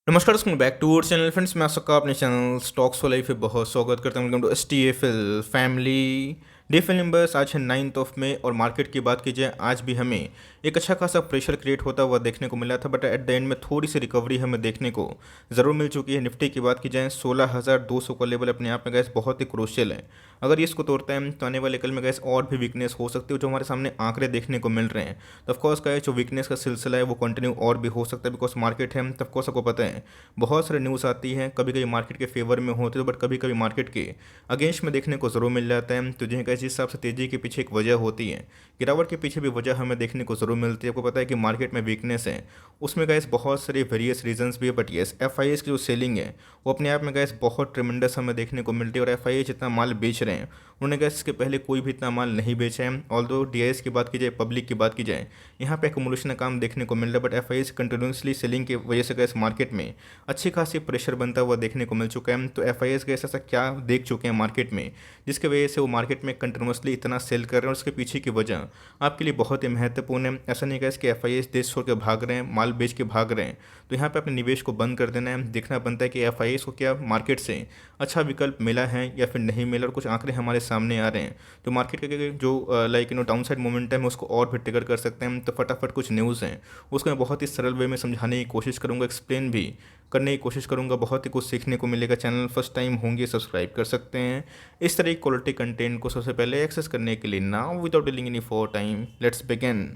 नमस्कार दोस्तों, back to our channel friends. मैं आप सबका अपने चैनल स्टॉक्स फॉर लाइफ पे बहुत स्वागत करता हूँ। Welcome to STFL family. DFL numbers आज है 9 मई और मार्केट की बात की जाए आज भी हमें एक अच्छा खासा प्रेशर क्रिएट होता हुआ देखने को मिला था, बट एट द एंड में थोड़ी सी रिकवरी हमें देखने को ज़रूर मिल चुकी है। निफ्टी की बात की जाए 16,200 का लेवल अपने आप में गैस बहुत ही क्रूशियल है। अगर ये इसको तोड़ता है तो आने वाले कल में गैस और भी वीकनेस हो सकती है। जो हमारे सामने आंकड़े देखने को मिल रहे हैं तो ऑफकोर्स का जो वीकनेस का सिलसिला है वो कंटिन्यू और भी हो सकता है, बिकॉज मार्केट है तो ऑफकोर्स आपको पता है बहुत सारे न्यूज़ आती हैं, कभी कभी मार्केट के फेवर में होते हैं बट कभी कभी मार्केट के अगेंस्ट में देखने को ज़रूर मिल जाता है। तो जिन्हें जिस हिसाब से तेज़ी के पीछे एक वजह होती है, गिरावट के पीछे भी वजह हमें देखने को ज़रूर मिलती है। आपको पता है कि मार्केट में वीकनेस है, उसमें गैस बहुत सारे वेरियस रीजंस भी है, बट येस FIAs की जो सेलिंग है वो अपने आप में गैस बहुत ट्रिमेंडस हमें देखने को मिलती है। और FIA जितना माल बेच रहे हैं उन्होंने गैस इसके पहले कोई भी इतना माल नहीं बेचा है। ऑल्दो DIS की बात की जाए, पब्लिक की बात की जाए, यहाँ पे एक्मुलेशन का काम देखने को मिल रहा है, बट FIAs कंटिन्यूसली सेलिंग की वजह से गैस मार्केट में अच्छी खासी प्रेशर बनता हुआ देखने को मिल चुका है। तो FIAs गैस ऐसा क्या देख चुके हैं मार्केट में जिसकी वजह से वो मार्केट में कंटिन्यूसली इतना सेल कर रहे हैं, और उसके पीछे की वजह आपके लिए बहुत ही महत्वपूर्ण है। ऐसा नहीं गैस कि FIAs देश छोड़ के भाग रहे हैं, माल बेच के भाग रहे हैं, तो यहाँ पे अपने निवेश को बंद कर देना है। देखना बनता है कि FIAs को क्या मार्केट से अच्छा विकल्प मिला है या फिर नहीं मिला, और कुछ आंकड़े हमारे सामने आ रहे हैं तो मार्केट के जो डाउन साइड मोमेंटम है उसको और भी ट्रिगर कर सकते हैं। तो फटाफट कुछ न्यूज़ हैं उसको मैं बहुत ही सरल वे में समझाने की कोशिश करूँगा, एक्सप्लेन भी करने की कोशिश करूँगा। बहुत ही कुछ सीखने को मिलेगा। चैनल फर्स्ट टाइम होंगे सब्सक्राइब कर सकते हैं इस तरह की क्वालिटी कंटेंट को सबसे पहले एक्सेस करने के लिए। Now without dealing any for time let's begin.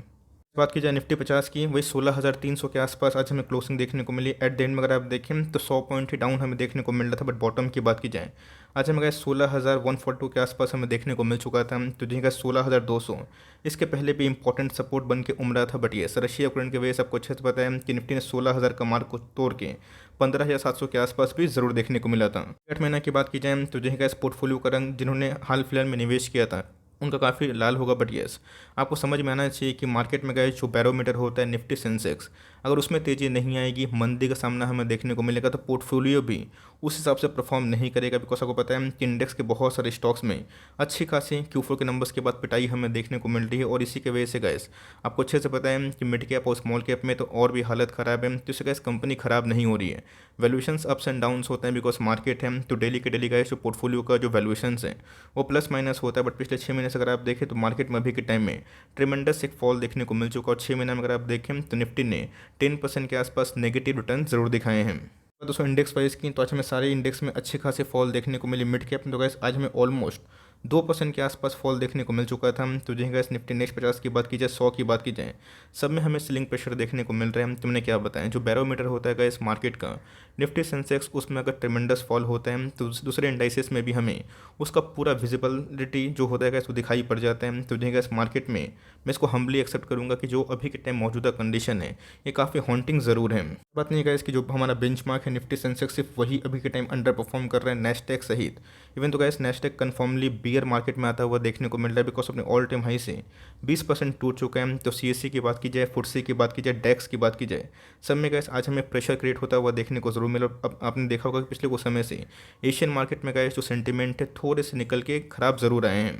बात की जाए निफ्टी 50 की, वही 16,300 के आसपास आज हमें क्लोजिंग देखने को मिली। एट द एंड में अगर आप देखें तो 100 पॉइंट ही डाउन हमें देखने को मिल रहा था, बट बॉटम की बात की जाए आज हमें गए 16,142 के आसपास हमें देखने को मिल चुका था। तो जिनका 16,200 इसके पहले भी इंपॉर्टेंट सपोर्ट बन के उमड़ा था, बट ये रशिया यूक्रेन की वजह से आपको अच्छे से पता है कि निफ्टी ने 16,000 का मार्क को तोड़ के 15,700 के आसपास भी ज़रूर देखने को मिला था। 8 महीना की बात की जाए तो जिनका इस पोर्टफोलियो का रंग जिन्होंने हाल फिलहाल में निवेश किया था उनका काफ़ी लाल होगा, बट येस आपको समझ में आना चाहिए कि मार्केट में गए जो बैरोमीटर होता है निफ्टी सेंसेक्स, अगर उसमें तेज़ी नहीं आएगी, मंदी का सामना हमें देखने को मिलेगा, तो पोर्टफोलियो भी उस हिसाब से परफॉर्म नहीं करेगा। बिकॉज आपको पता है कि इंडेक्स के बहुत सारे स्टॉक्स में अच्छी खासी Q4 के नंबर्स के बाद पिटाई हमें देखने को मिल रही है, और इसी की वजह से गैस आपको अच्छे से पता है कि मिड कैप और स्मॉल कैप में तो और भी हालत ख़राब है। तो इससे गैस कंपनी ख़राब नहीं हो रही है, वैल्यूएशंस अप्स एंड डाउन्स होते हैं बिकॉज मार्केट है। तो डेली के डेली गैस जो पोर्टफोलियो का जो वैल्यूएशंस है वो प्लस माइनस होता है, बट पिछले 6 महीने से अगर आप देखें तो मार्केट में अभी के टाइम में ट्रिमेंडस एक फॉल देखने को मिल चुका है। और 6 महीने में अगर आप देखें तो निफ्टी ने 10% के आसपास नेगेटिव रिटर्न जरूर दिखाए हैं। दोस्तों इंडेक्स प्राइस की तो आज हमें सारे इंडेक्स में अच्छे खासे फॉल देखने को मिली। मिड कैप में तो गैस आज हमें ऑलमोस्ट 2% के आसपास फॉल देखने को मिल चुका था। तो जिन्हें गैस निफ्टी नेक्स्ट 50 की बात की जाए, 100 की बात की जाए, सब में हमें सीलिंग प्रेशर देखने को मिल रहे हैं। तुमने क्या बताएं, जो बैरोमीटर होता है गैस मार्केट का निफ्टी सेंसेक्स, उसमें अगर ट्रिमेंडस फॉल होता है तो दूसरे इंडाइसेस में भी हमें उसका पूरा विजिबिलिटी जो होता है गैस वो दिखाई पड़ जाता है। तो जिन्हें गैस मार्केट में मैं इसको हम्बली एक्सेप्ट करूँगा कि जो अभी के टाइम मौजूदा कंडीशन है ये काफ़ी हॉन्टिंग ज़रूर है। बात नहीं गैस कि जो हमारा बेंचमार्क है निफ्टी सेंसेक्स, सिर्फ वही अभी के टाइम अंडर परफॉर्म कर रहे हैं नेस्टेक सहित। इवन तो गैस नेस्टेक कन्फर्मली बियर मार्केट में आता हुआ देखने को मिल रहा है, बिकॉज अपने ऑल टाइम हाई से 20% टूट चुका है। तो CSE की बात की जाए, फुटसी की बात की जाए, डेक्स की बात की जाए, सब में गैस आज हमें प्रेशर क्रिएट होता हुआ देखने को जरूर मिला। अब आपने देखा होगा कि पिछले कुछ समय से एशियन मार्केट में गैस जो सेंटिमेंट है थोड़े से निकल के खराब ज़रूर आए हैं।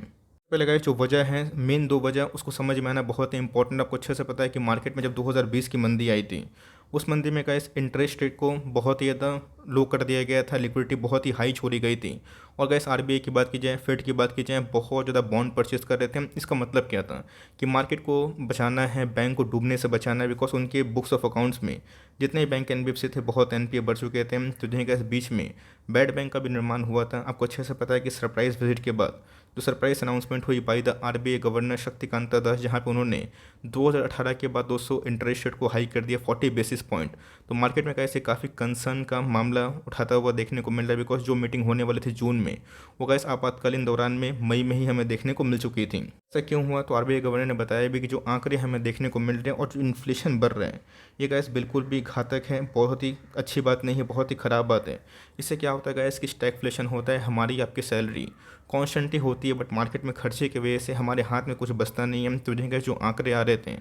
पहले गाइस जो वजह है, मेन दो वजह उसको समझ में आना बहुत ही इंपॉर्टेंट। आपको अच्छे से पता है कि मार्केट में जब 2020 की मंदी आई थी, उस मंदी में गाइस इंटरेस्ट रेट को बहुत ही ज़्यादा लो कर दिया गया था, लिक्विडिटी बहुत ही हाई छोड़ी गई थी। और गाइस RBI की बात की जाए, फेड की बात की जाए, बहुत ज़्यादा बॉन्ड परचेज कर रहे थे। इसका मतलब क्या था कि मार्केट को बचाना है, बैंक को डूबने से बचाना है, बिकॉज उनके बुक्स ऑफ अकाउंट्स में जितने बैंक NBFC थे बहुत NPA बढ़ चुके थे। तो जिन्हें गैस बीच में बैड बैंक का भी निर्माण हुआ था। आपको अच्छे से पता है कि सरप्राइज विजिट के बाद जो सरप्राइज अनाउंसमेंट हुई by the RBI governor Shaktikanta Das, जहाँ पे उन्होंने 2018 के बाद 200 इंटरेस्ट रेट को हाई कर दिया 40 बेसिस पॉइंट। तो मार्केट में कैसे काफ़ी कंसर्न का मामला उठाता हुआ देखने को मिल रहा है, बिकॉज जो मीटिंग होने वाली थी जून में वो गैस आपातकालीन दौरान में मई में ही हमें देखने को मिल चुकी थी। ऐसा क्यों हुआ, तो RBI गवर्नर ने बताया भी कि जो आंकड़े हमें देखने को मिल रहे हैं और जो इन्फ्लेशन बढ़ रहे हैं ये गैस बिल्कुल भी घातक है, बहुत ही अच्छी बात नहीं है, बहुत ही ख़राब बात है। इससे क्या होता है गैस कि स्टैगफ्लेशन होता है, हमारी आपकी सैलरी कॉन्स्टेंटली होती है, बट मार्केट में खर्चे की वजह से हमारे हाथ में कुछ बचता नहीं है। तो जिनके जो आंकड़े आ रहे थे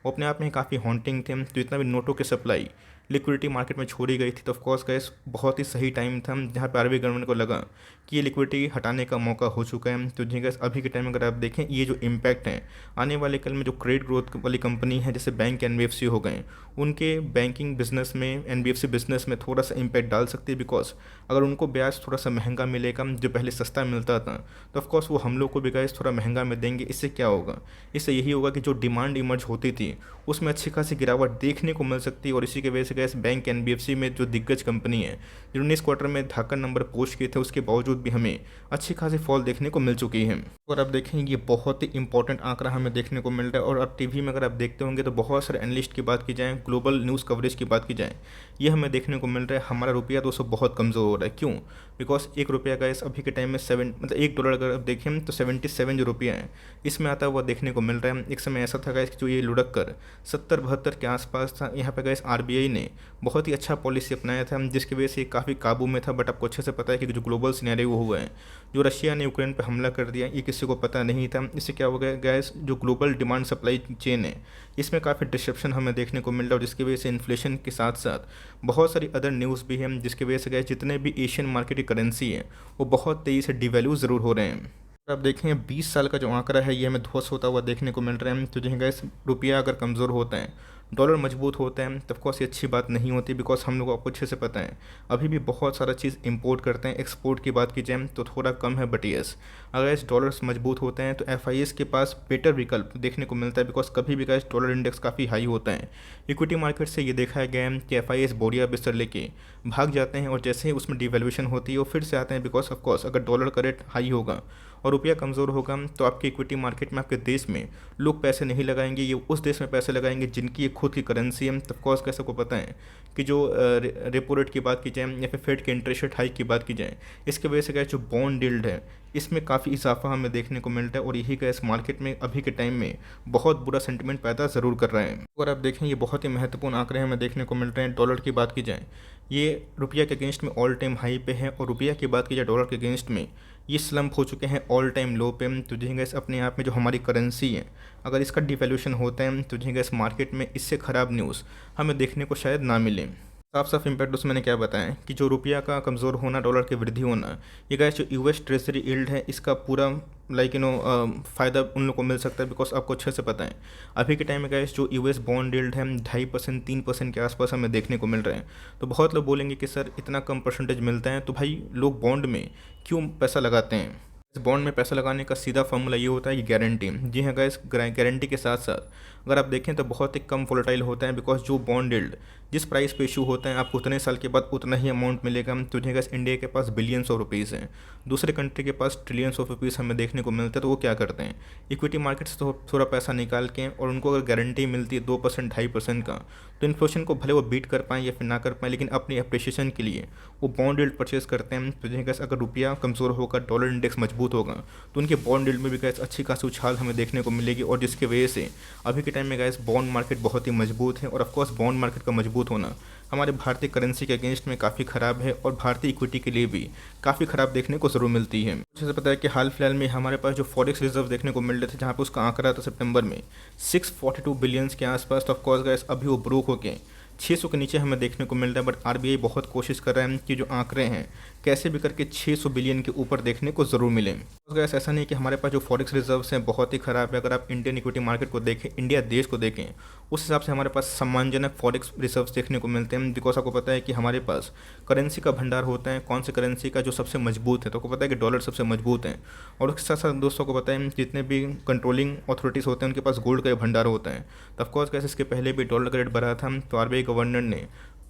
वो अपने आप में काफ़ी हॉन्टिंग थे। तो इतना भी नोटों की सप्लाई लिक्विडिटी मार्केट में छोड़ी गई थी, तो ऑफकोर्स गैस बहुत ही सही टाइम था जहाँ पे आरबीआई गवर्नमेंट को लगा कि ये लिक्विडिटी हटाने का मौका हो चुका है। तो जी गैस अभी के टाइम में अगर आप देखें ये जो इम्पैक्ट है आने वाले कल में जो क्रेडिट ग्रोथ वाली कंपनी है जैसे बैंक एनबीएफसी हो गए, उनके बैंकिंग बिजनेस में एनबीएफसी बिजनेस में थोड़ा सा इम्पैक्ट डाल सकती है। बिकॉज अगर उनको ब्याज थोड़ा सा महंगा मिलेगा जो पहले सस्ता मिलता था, तो ऑफकोर्स वो हम लोग को भी गैस थोड़ा महंगा में देंगे। इससे क्या होगा, इससे यही होगा कि जो डिमांड इमर्ज होती थी उसमें अच्छी खासी गिरावट देखने को मिल सकती है। और इसी की वजह से गैस बैंक एनबीएफसी में जो दिग्गज कंपनी है जिन्होंने इस क्वार्टर में धाकड़ नंबर पोस्ट किए थे, उसके बावजूद भी हमें अच्छी खासी फॉल देखने को मिल चुकी है। और आप देखें ये बहुत ही इंपॉर्टेंट आंकड़ा हमें देखने को मिल रहा है। और अब टीवी में अगर आप देखते होंगे तो बहुत सारे एनालिस्ट की बात की जाए, ग्लोबल न्यूज़ कवरेज की बात की जाए, ये हमें देखने को मिल रहा है हमारा रुपया दोस्तों बहुत कमज़ोर हो रहा है। क्यों? बिकॉज एक रुपया का इस अभी के टाइम में $1 अगर आप देखें तो 77 जो रुपया है इसमें आता हुआ देखने को मिल रहा है। एक समय ऐसा था गैस जो ये लुढ़क कर 70-72 के आसपास था। यहाँ पे गैस आरबीआई ने बहुत ही अच्छा पॉलिसी अपनाया था जिसकी वजह से काफ़ी काबू में था। बट आपको अच्छे से पता है कि जो ग्लोबल सिनेरियो हुआ है, जो रशिया ने यूक्रेन पर हमला कर दिया, ये किसी को पता नहीं था। इससे क्या हो गया गैस, जो ग्लोबल डिमांड सप्लाई चेन है इसमें काफ़ी डिस्ट्रप्शन हमें देखने को मिल रहा है। और जिसकी वजह से इन्फ्लेशन के साथ साथ बहुत सारी अदर न्यूज़ भी हैं जिसकी वजह से गैस जितने भी एशियन मार्केट की करेंसी है वो बहुत तेज़ी से डिवैल्यू ज़रूर हो रहे हैं। आप देखें 20 साल का जो आंकड़ा है ये हमें ध्वस्त होता हुआ देखने को मिल रहा है। तो जो गैस रुपया अगर कमज़ोर होता है, डॉलर मजबूत होता है, तो ऑफकोर्स ये अच्छी बात नहीं होती। बिकॉज हम लोग आपको अच्छे से पता है अभी भी बहुत सारा चीज़ इंपोर्ट करते हैं। एक्सपोर्ट की बात की जाए तो थोड़ा कम है, बट यस अगर इस डॉलर्स मजबूत होते हैं तो एफआईएस के पास बेटर विकल्प देखने को मिलता है। बिकॉज कभी भी गैस डॉलर इंडेक्स काफ़ी हाई होता है, इक्विटी मार्केट से ये देखा गया है कि एफआईएस बोरिया बिस्तर लेके भाग जाते हैं और जैसे ही उसमें डिवैल्यूएशन होती है वो फिर से आते हैं। बिकॉज ऑफकोर्स अगर डॉलर का रेट हाई होगा और रुपया कमज़ोर होगा तो आपके इक्विटी मार्केट में आपके देश में लोग पैसे नहीं लगाएंगे, ये उस देश में पैसे लगाएंगे जिनकी ये खुद की करेंसी है। तो ऑफकोर्स कैसे को पता है कि जो रेपो रेट की बात की जाए या फिर फेड के इंटरेस्ट रेट हाइक की बात की जाए, इसके वजह से क्या जो बॉन्ड यील्ड है इसमें काफ़ी इजाफा हमें देखने को मिलता है। और यही गैस मार्केट में अभी के टाइम में बहुत बुरा सेंटिमेंट पैदा ज़रूर कर रहे हैं। और आप देखें ये बहुत ही महत्वपूर्ण आंकड़े हमें देखने को मिल रहे हैं। डॉलर की बात की जाए ये रुपया के अगेंस्ट में ऑल टाइम हाई पे है, और रुपया की बात की जाए डॉलर के अगेंस्ट में ये स्लम्प हो चुके हैं ऑल टाइम लो पे। तो जी गैस अपने आप में जो हमारी करेंसी है अगर इसका डिवैल्यूएशन होता है तो जी गैस मार्केट में इससे ख़राब न्यूज़ हमें देखने को शायद ना मिले। साफ साफ इम्पैक्ट उसमें मैंने क्या बताया कि जो रुपया का कमज़ोर होना, डॉलर की वृद्धि होना, ये गैस जो यूएस ट्रेजरी यील्ड है इसका पूरा फ़ायदा उन लोग को मिल सकता है। बिकॉज आपको अच्छे से पता है अभी के टाइम में गैस जो यूएस बॉन्ड यील्ड है 2.5% 3% के आसपास हमें देखने को मिल रहे हैं। तो बहुत लोग बोलेंगे कि सर इतना कम परसेंटेज मिलता है तो भाई लोग बॉन्ड में क्यों पैसा लगाते हैं। इस बॉन्ड में पैसा लगाने का सीधा फॉर्मूला ये होता है कि गारंटी। जी हाँ गैस, गारंटी के साथ साथ अगर आप देखें तो बहुत ही कम वोलेटाइल होता है। बिकॉज जो बॉन्ड यील्ड जिस प्राइस पे इशू होता है आपको उतने साल के बाद उतना ही अमाउंट मिलेगा। तो जी गैस इंडिया के पास बिलियंस ऑफ रुपीज़ हैं, दूसरे कंट्री के पास ट्रिलियंस ऑफ रुपीज़ हमें देखने को मिलता है। तो वो क्या करते हैं, इक्विटी मार्केट से थोड़ा पैसा निकाल के, और उनको अगर गारंटी मिलती है 2% 2.5% का, तो इन्फ्लेशन को भले वो बीट कर पाएँ या फिर ना कर पाएँ, लेकिन अपनी अप्रिशिएशन के लिए वो बॉन्ड यील्ड परचेज करते हैं। तो जी गैस अगर रुपया कमज़ोर होगा, डॉलर इंडेक्स मजबूत होगा, तो उनके बॉन्ड यील्ड में भी गैस अच्छी खासी उछाल हमें देखने को मिलेगी। और जिसकी वजह से अभी के टाइम में गैस बॉन्ड मार्केट बहुत ही मजबूत है। और ऑफकोर्स बॉन्ड मार्केट का मजबूत होना हमारे भारतीय करेंसी के अगेंस्ट में काफ़ी ख़राब है, और भारतीय इक्विटी के लिए भी काफ़ी ख़राब देखने को ज़रूर मिलती है। जैसे पता है कि हाल फिलहाल में हमारे पास जो फॉरेक्स रिजर्व देखने को मिल रहे थे, जहाँ पर उसका आंकड़ा था सितंबर में 642 बिलियंस के आसपास। तो ऑफकोर्स गैस अभी वो ब्रोक होके 600 के नीचे हमें देखने को मिल रहा है। बट आरबीआई बहुत कोशिश कर रहा है कि जो आंकड़े हैं कैसे भी करके 600 बिलियन के ऊपर देखने को ज़रूर मिले। तो गैस ऐसा नहीं कि हमारे पास जो फॉरेक्स रिजर्व्स हैं बहुत ही ख़राब है। अगर आप इंडियन इक्विटी मार्केट को देखें, इंडिया देश को देखें, उस हिसाब से हमारे पास सम्मानजनक फॉरेक्स रिजर्व्स देखने को मिलते हैं। बिकॉज आपको पता है कि हमारे पास करेंसी का भंडार होता है, कौन सी करेंसी का जो सबसे मजबूत है। तो आपको पता है कि डॉलर सबसे मजबूत है। और उसके साथ साथ दोस्तों को पता है जितने भी कंट्रोलिंग अथॉरिटीज़ होते हैं उनके पास गोल्ड का भंडार होता है। तो ऑफकोर्स कैसे इसके पहले भी डॉलर का रेट बढ़ा था, तो आरबीआई गवर्नर ने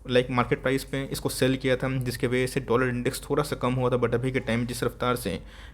मार्केट प्राइस पे इसको सेल किया था, जिसके वजह से डॉलर इंडेक्स थोड़ा सा कम हुआ था। बट अभी के टाइम जिस रफ्तार से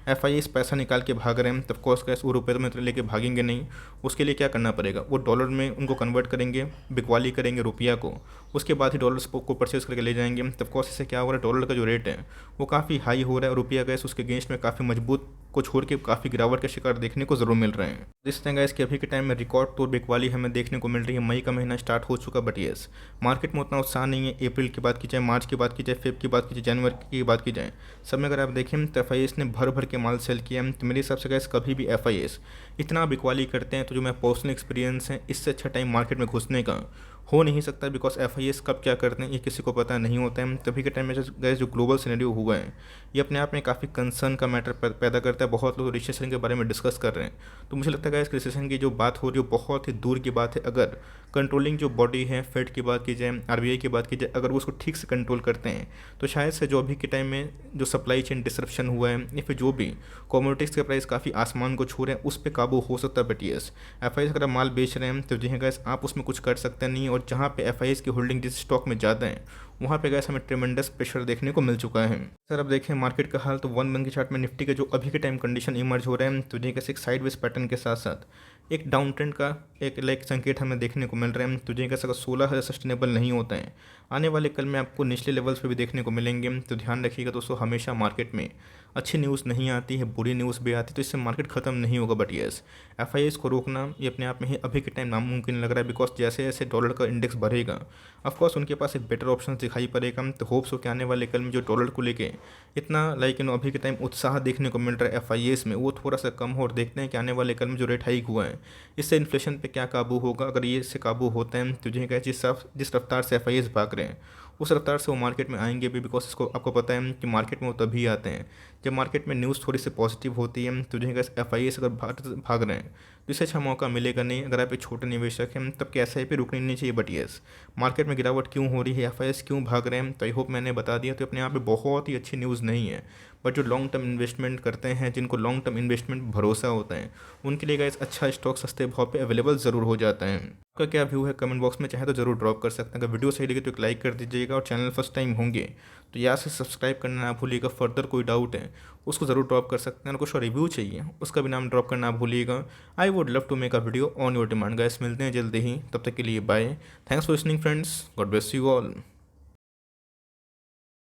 एफआईएस पैसा निकाल के भाग रहे हैं, तब ऑफकोर्स कैसे वो रुपये में लेके भागेंगे नहीं। उसके लिए क्या करना पड़ेगा, वो डॉलर में उनको कन्वर्ट करेंगे, बिकवाली करेंगे रुपया को, उसके बाद ही डॉलर्स को परचेज करके ले जाएंगे। तब ऑफकोर्स इससे क्या हो रहा है, डॉलर का जो रेट है वो काफ़ी हाई हो रहा है, और रुपया गैस उसके अगेंस्ट में काफ़ी मजबूत को छोड़ के काफ़ी गिरावट के शिकार देखने को ज़रूर मिल रहे हैं। इस तरह गैस कि अभी के टाइम में रिकॉर्ड तोड़ बिकवाली हमें देखने को मिल रही है। मई का महीना स्टार्ट हो चुका, बट यस मार्केट में उतना उत्साह नहीं है। अप्रैल की बात की जाए, मार्च की बात की जाए, फेब की बात की जाए, जनवरी की बात की जाए, सब में अगर आप देखें तो एफआईएस ने भर भर के माल सेल किया है। तो मेरे हिसाब से गैस कभी भी एफआईएस इतना बिकवाली करते हैं तो जो मैं पर्सनल एक्सपीरियंस है, इससे अच्छा टाइम मार्केट में घुसने का हो नहीं सकता, बिकॉज एफ कब क्या करते हैं ये किसी को पता नहीं होता है। तभी के टाइम में गैस जो ग्लोबल सिनेरियो हुआ है ये अपने आप में काफ़ी कंसर्न का मैटर पैदा करता है। बहुत लोग रिसेशन के बारे में डिस्कस कर रहे हैं, तो मुझे लगता है गैस रिसेशन की जो बात हो रही है बहुत ही दूर की बात है। अगर कंट्रोलिंग जो बॉडी है, फेड की बात की जाए, आरबीआई की बात की जाए, अगर वो उसको ठीक से कंट्रोल करते हैं तो शायद से जो अभी के टाइम में जो सप्लाई चेन डिसरप्शन हुआ है या फिर जो भी कमोडिटीज़ के प्राइस काफ़ी आसमान को छू रहे हैं उस पर काबू हो सकता है। बट यस, एफ अगर आप माल बेच रहे हैं तो जी गैस आप उसमें कुछ कर सकते नहीं, और जहाँ पे एफ की होल्डिंग जिस स्टॉक में ज़्यादा है वहाँ पे गैस हमें ट्रेमेंडस प्रेशर देखने को मिल चुका है। सर अब देखें मार्केट का हाल, तो 1 मंथ के चार्ट में निफ्टी के जो अभी के टाइम कंडीशन इमर्ज हो रहे हैं तो जी गैस एक साइडवेज पैटर्न के साथ साथ एक डाउन ट्रेंड का एक लाइक संकेत हमें देखने को मिल रहे हैं। तो जी गैस अगर 16 सस्टेनेबल नहीं होता है आने वाले कल में आपको निचले लेवल्स पे भी देखने को मिलेंगे। तो ध्यान रखिएगा दोस्तों, हमेशा मार्केट में अच्छी न्यूज़ नहीं आती है, बुरी न्यूज़ भी आती है, तो इससे मार्केट खत्म नहीं होगा। बट यस, एफ को रोकना ये अपने आप में ही अभी के टाइम नामुमकिन लग रहा है, बिकॉज जैसे जैसे डॉलर का इंडेक्स बढ़ेगा ऑफकोर्स उनके पास एक बेटर ऑप्शन दिखाई पड़ेगा। तो होप्स हो कि आने वाले कल में जो डॉलर को लेके इतना लाइक अभी के टाइम उत्साह देखने को मिल रहा है एफ में, वो थोड़ा सा कम हो, और देखते हैं कि आने वाले कल में जो रेट हाइक हुआ है इससे इन्फ्लेशन पे क्या काबू होगा। अगर ये इससे काबू होता है तो जो है जिस रफ्तार से एफ भाग रहे हैं उस रफ्तार से वो मार्केट में आएंगे भी, बिकॉज इसको आपको पता है कि मार्केट में वो तभी आते हैं जब मार्केट में न्यूज़ थोड़ी सी पॉजिटिव होती है। तो जो है एफ अगर भाग रहे हैं तो इससे अच्छा मौका मिलेगा नहीं। अगर आप एक छोटे निवेशक हैं तब कि एस आई पी रुकनी नहीं चाहिए। बट यस, मार्केट में गिरावट क्यों हो रही है, एफ क्यों भाग रहे हैं, तो आई होप मैंने बता दिया। तो अपने आप में बहुत ही अच्छी न्यूज़ नहीं है, बट जो लॉन्ग टर्म इन्वेस्टमेंट करते हैं, जिनको लॉन्ग टर्म इन्वेस्टमेंट भरोसा होता है, उनके लिए गाइस अच्छा स्टॉक सस्ते भाव पे अवेलेबल ज़रूर हो जाता है। आपका क्या व्यू है कमेंट बॉक्स में चाहे तो ज़रूर ड्रॉप कर सकते हैं। अगर वीडियो सही लगे तो एक लाइक कर दीजिएगा, और चैनल फर्स्ट टाइम होंगे तो यहाँ से सब्सक्राइब करना ना भूलिएगा। फर्दर कोई डाउट है उसको ज़रूर ड्रॉप कर सकते हैं, और कुछ रिव्यू चाहिए उसका भी नाम ड्रॉप करना भूलिएगा। I would love to make a video on your demand. Guys मिलते हैं जल्दी ही, तब तक के लिए bye. Thanks for listening friends, God bless you all.